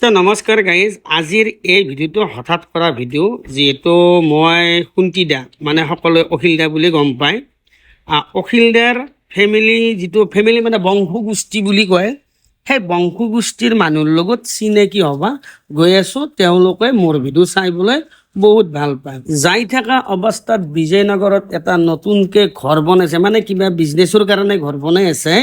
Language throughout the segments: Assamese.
তো নমস্কাৰ গাইজ, আজিৰ এই ভিডিঅ'টো হঠাৎ কৰা ভিডিঅ' যিহেতু মই শুন্তিদা মানে সকলোৱে অখিলদা বুলি গম পায়। অখিলদাৰ যিটো ফেমিলি মানে বংশগোষ্ঠী বুলি কয়, সেই বংশগোষ্ঠীৰ মানুহৰ লগত চিনাকি হ'ব গৈ আছোঁ। তেওঁলোকে মোৰ ভিডিঅ' চাইবলৈ বহুত ভাল পায়। যাই থকা অৱস্থাত বিজয়নগৰত এটা নতুনকৈ ঘৰ বনাইছে, মানে কিবা বিজনেছৰ কাৰণে ঘৰ বনাই আছে।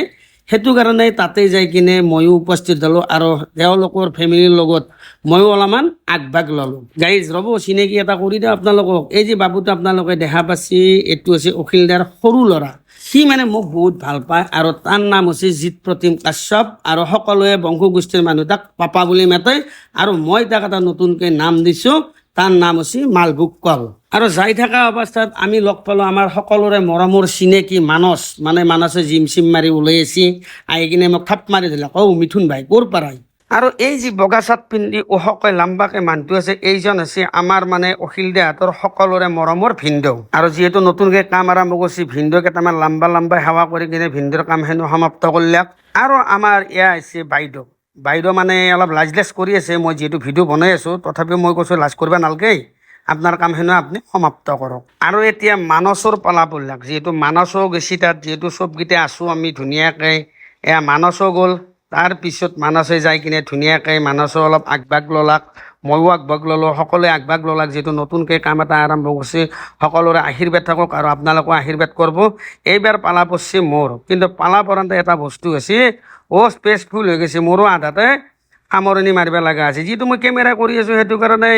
সেইটো কাৰণে তাতে যাই কিনে ময়ো উপস্থিত হ'লোঁ আৰু তেওঁলোকৰ ফেমিলিৰ লগত ময়ো অলপমান আগভাগ ল'লোঁ। গাইজ ৰ'ব, চিনাকি এটা কৰি দিওঁ আপোনালোকক। এই যে বাবুটো আপোনালোকে দেখা পাইছে, এইটো হৈছে অখিলদাৰ সৰু ল'ৰা। সি মানে মোক বহুত ভাল পায় আৰু তাৰ নাম হৈছে জিৎ প্ৰতিম কাশ্যপ আৰু সকলোৱে বংশগোষ্ঠীৰ মানুহ তাক পাপা বুলি মাতে আৰু মই তাক এটা নতুনকৈ নাম দিছোঁ, তাৰ নাম হৈছে মালভোগ কল। আৰু যাই থকা অৱস্থাত আমি লগ পালোঁ আমাৰ সকলোৰে মৰমৰ চিনাকি মানসে জিম চিম মাৰি ওলাই আহিছে। আহি কিনে মোক থাপ মাৰি দিলে, মিথুন ভাই ক'ৰ পৰাই? আৰু এই যি বগা চাট পিন্ধি ওখকৈ লাম্বাকৈ মানুহটো আছে, এইজন হৈছে আমাৰ মানে অখিলদাহঁতৰ সকলোৰে মৰমৰ ভিনদেউ। আৰু যিহেতু নতুনকৈ কাম আৰম্ভ কৰিছে, ভিনদেউ কেইটামান লাম্বা সেৱা কৰি কিনে ভিনদেউৰ কামখিনি সমাপ্ত কৰিলাক। আৰু আমাৰ এয়া হৈছে বাইদেউ মানে অলপ লাজ কৰি আছে। মই যিহেতু ভিডিঅ' বনাই আছোঁ, তথাপিও মই কৈছোঁ লাজ কৰিব নালাগে, আপোনাৰ কামখিনি আপুনি সমাপ্ত কৰক। আৰু এতিয়া মানসৰ পালা পৰিলাক, যিহেতু মানসো গেছি তাত, যিহেতু চবকেইটা আছোঁ আমি ধুনীয়াকৈ। এয়া মানসো গ'ল, তাৰপিছত মানসে যাই কিনে ধুনীয়াকৈ মানসো অলপ আগভাগ ল'লাক, ময়ো আগভাগ ল'লোঁ, সকলোৱে আগভাগ ল'লাক। যিহেতু নতুনকৈ কাম এটা আৰম্ভ কৰিছে, সকলোৰে আশীৰ্বাদ থাকক আৰু আপোনালোকেও আশীৰ্বাদ কৰিব। এইবাৰ পালা পৰছে মোৰ, কিন্তু পালা পৰান্তে এটা বস্তু হৈছে, স্পেচ ফুল হৈ গৈছে, মোৰো আধাতে সামৰণি মাৰিব লগা আছে। যিটো মই কেমেৰা কৰি আছোঁ, সেইটো কাৰণে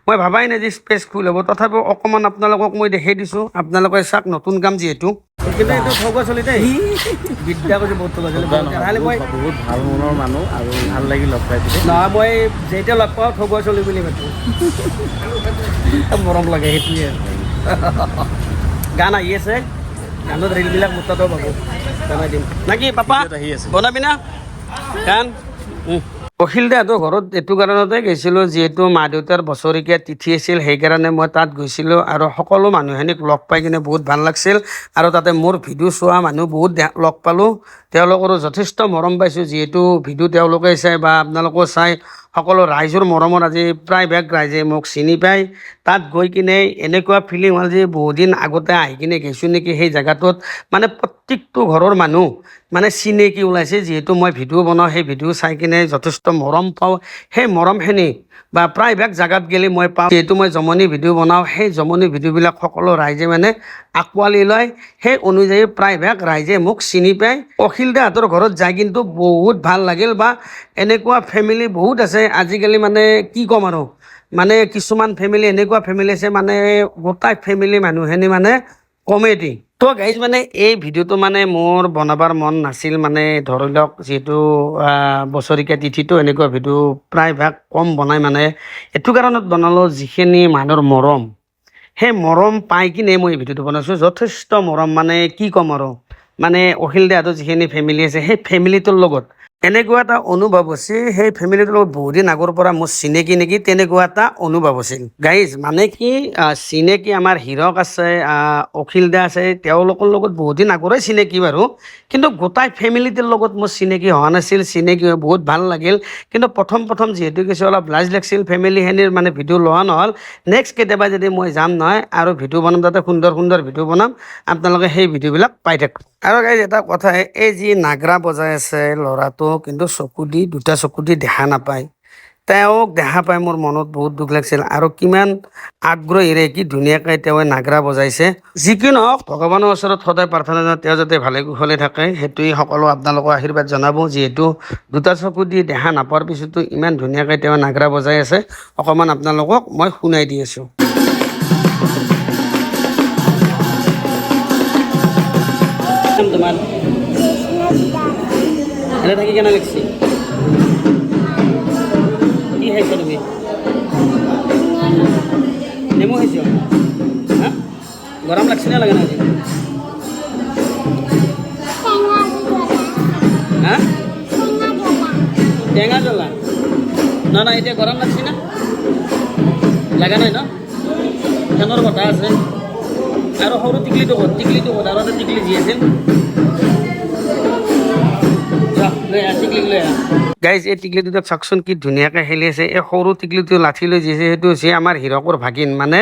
মই ভাবাই নাই যে স্পেচ ফুল হ'ব। তথাপিও অকণমান আপোনালোকক মই দেখাই দিছোঁ, আপোনালোকে চাওক, নতুন কাম যিহেতু। কিন্তু এইটো ঠগা চলি দেই, বিদ্যা কৰি বহুত ঠগা চলি। মই বহুত ভাল মনৰ মানুহ আৰু ভাল লাগি লগ পাইছোঁ। নহয়, মই যেতিয়া লগ পাওঁ ঠগা চলি বুলি মাতো, মৰম লাগে সেইটোৱে। গান আহি আছে, গানত ৰিলবিলাক মোৰ তাতো পাব, বনাই দিম নাকি পাপা? বনাবি না গান? অখিলদাহঁতৰ ঘৰত এইটো কাৰণতে গৈছিলোঁ, যিহেতু মা দেউতাৰ বছৰেকীয়া তিথি আছিল, সেইকাৰণে মই তাত গৈছিলোঁ। আৰু সকলো মানুহখিনিক লগ পাই কিনে বহুত ভাল লাগিছিল। আৰু তাতে মোৰ ভিডিঅ' চোৱা মানুহ বহুত লগ পালোঁ, তেওঁলোকৰো যথেষ্ট মৰম পাইছোঁ। যিহেতু ভিডিঅ' তেওঁলোকে চাই বা আপোনালোকেও চাই, সকলো ৰাইজৰ মৰমত আজি প্ৰায়ভাগ ৰাইজে মোক চিনি পায়। তাত গৈ কিনে এনেকুৱা ফিলিং হ'ল যে বহুদিন আগতে আহি কিনে গৈছোঁ নেকি সেই জেগাটোত। মানে প্ৰত্যেকটো ঘৰৰ মানুহ মানে চিনাকি ওলাইছে। যিহেতু মই ভিডিঅ' বনাওঁ, সেই ভিডিঅ' চাই কিনে যথেষ্ট মৰম পাওঁ। সেই মৰমখিনি বা প্ৰায়ভাগ জেগাত গ'লে মই পাওঁ। যিহেতু মই জমনি ভিডিঅ' বনাওঁ, সেই জমনি ভিডিঅ'বিলাক সকলো ৰাইজে মানে আঁকোৱালি লয়। সেই অনুযায়ী প্ৰায়ভাগ ৰাইজে মোক চিনি পায়। অখিলদাহঁতৰ ঘৰত যাই কিন্তু বহুত ভাল লাগিল। বা এনেকুৱা ফেমিলি বহুত আছে আজিকালি, মানে কি ক'ম আৰু, মানে কিছুমান ফেমিলি এনেকুৱা ফেমিলি আছে, মানে গোটাই ফেমিলি মানুহখিনি মানে কমেডি। তো গাইজ, মানে এই ভিডিঅ'টো মানে মোৰ বনাবৰ মন নাছিল। মানে ধৰি লওক, যিহেতু বছৰেকীয়া তিথিটো এনেকুৱা ভিডিঅ' প্ৰায়ভাগ কম বনাই। মানে এইটো কাৰণত বনালোঁ, যিখিনি মানুহৰ মৰম, সেই মৰম পাই কিনে মই এই ভিডিঅ'টো বনাইছোঁ। যথেষ্ট মৰম, মানে কি ক'ম আৰু, মানে অখিলদাহঁতৰ যিখিনি ফেমিলি আছে, সেই ফেমিলিটোৰ লগত এনেকুৱা এটা অনুভৱ হৈছে, সেই ফেমিলিটোৰ লগত বহুত দিন আগৰ পৰা মোৰ চিনাকি নেকি, তেনেকুৱা এটা অনুভৱ হৈছিল। গাইজ, মানে কি, চিনাকি আমাৰ হিৰক আছে, অখিলদা আছে, তেওঁলোকৰ লগত বহুত দিন আগৰে চিনাকি বাৰু। কিন্তু গোটাই ফেমিলিটোৰ লগত মোৰ চিনাকি হোৱা নাছিল। চিনাকি হৈ বহুত ভাল লাগিল। কিন্তু প্ৰথম যিহেতু কিছু অলপ লাজ লাগিছিল, ফেমিলিখিনিৰ মানে ভিডিঅ' লোৱা নহ'ল। নেক্সট কেতিয়াবা যদি মই যাম নহয় আৰু ভিডিঅ' বনাম, তাতে সুন্দৰ ভিডিঅ' বনাম, আপোনালোকে সেই ভিডিঅ'বিলাক পাই থাকিব। আৰু গাইজ, এটা কথা, এই যি নাগৰা বজাই আছে ল'ৰাটো, কিন্তু দুটা চকু দি দেখা নাপায়। তেওঁক দেখা পাই মোৰ মনত বহুত দুখ লাগিছিল। আৰু কিমান আগ্ৰহীৰে, কি ধুনীয়াকৈ তেওঁ নাগৰা বজাইছে। যি কি নহওক, ভগৱানৰ ওচৰত সদায় প্ৰাৰ্থনা জনাওঁ, তেওঁ যাতে ভালে কুশলে থাকে, সেইটোৱে সকলো আপোনালোকক আশীৰ্বাদ জনাব। যিহেতু দুটা চকু দি দেখা নাপাৰ পিছতো ইমান ধুনীয়াকৈ তেওঁ নাগৰা বজাই আছে। অকণমান আপোনালোকক মই শুনাই দি আছোঁ। তোমাৰ এনে থাকি কেনে লাগছে? কি খাইছা তুমি? নেমু খাইছ? হা, গৰম লাগছে না লাগে না আজি? হা, টেঙা জ্বলা না এতিয়া গৰম লাগছে না? লাগা নাই ন? ফেনৰ বতাহ আছে। আৰু সৰু টিকলিটো ক'ত? আৰু এটা টিকলি যি আছিল, গাইজ এই টিকলিটো চাওকচোন কি ধুনীয়াকৈ খেলি আছে এই সৰু টিকলিটো লাঠি লৈ যিছে সেইটো হৈছে আমাৰ হীৰকৰ ভাগিন মানে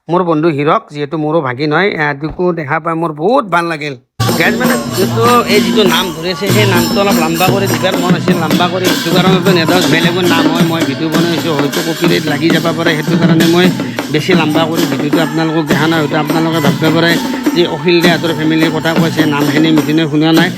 মোৰ বন্ধু হীৰক যিহেতু মোৰো ভাগিন হয় এহঁতকো দেখা পাই মোৰ বহুত ভাল লাগিল গাইজ মানে যিটো এই যিটো নাম ধৰিছে সেই নামটো অলপ লম্বা কৰি দিবাৰ মন আছিল লম্বা কৰি সেইটো কাৰণেতো নেদক বেলেগৰ নাম হয় মই ভিডিঅ' বনাইছোঁ হয়তো কপিৰাইট লাগি যাব পাৰে সেইটো কাৰণে মই বেছি লম্বা কৰি ভিডিঅ'টো আপোনালোকক দেখা নাই হয়তো আপোনালোকে ভাবিব পাৰে যে অখিল দাহঁতৰ ফেমিলিৰ কথা কৈছে নামখিনি মিটিনে শুনা নাই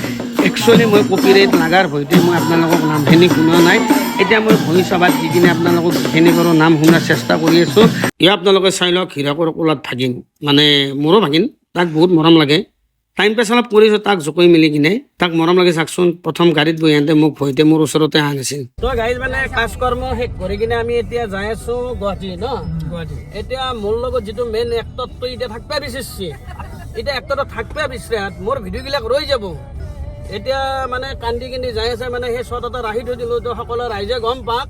একচুৱেলি মই কপিৰাইট লাগাৰ ভয়তে মই আপোনালোকক নামখিনি শুনা নাই এতিয়া মই ভইচ অভাত দি কিনে আপোনালোকক যিখিনি পাৰোঁ নাম শুনাৰ চেষ্টা কৰি আছোঁ এয়া আপোনালোকে চাই লওক হীৰকৰ কোলাত ভাগিন মানে মোৰো ভাগিন তাক বহুত মৰম লাগে টাইম পাছ অলপ কৰিছোঁ তাক জোকৈ মিলি কিনে তাক মৰম লাগে চাওকচোন প্ৰথম গাড়ীত বহি আনতে মোক ভয়তে মোৰ ওচৰতে অহা নাছিল তো গাড়ীত মানে কাজকৰ্ম শেষ কৰি কিনে আমি এতিয়া যাই আছোঁ গুৱাহাটী ন গুৱাহাটী এতিয়া মোৰ লগত যিটো মেইন এক্টৰটো এতিয়া থাকিব বিচাৰিছে এতিয়া এক্টৰটো থাকিব বিচাৰে মোৰ ভিডিঅ'বিলাক ৰৈ যাব এতিয়া মানে কান্দি কিনি যাই আছে মানে সেই শ্বট এটা ৰাখি থৈ দিলোঁ তো সকলো ৰাইজে গম পাওক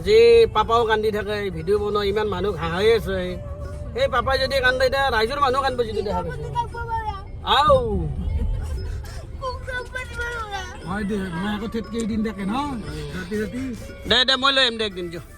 যে পাপাও কান্দি থাকে ভিডিঅ' বনোৱা ইমান মানুহ হাঁহাই আছে সেই পাপাই যদি কান্দে এতিয়া ৰাইজৰ মানুহ কান্দিব যিটো দেখা পাইছে আও দে মই লৈ আহিম দে একদিন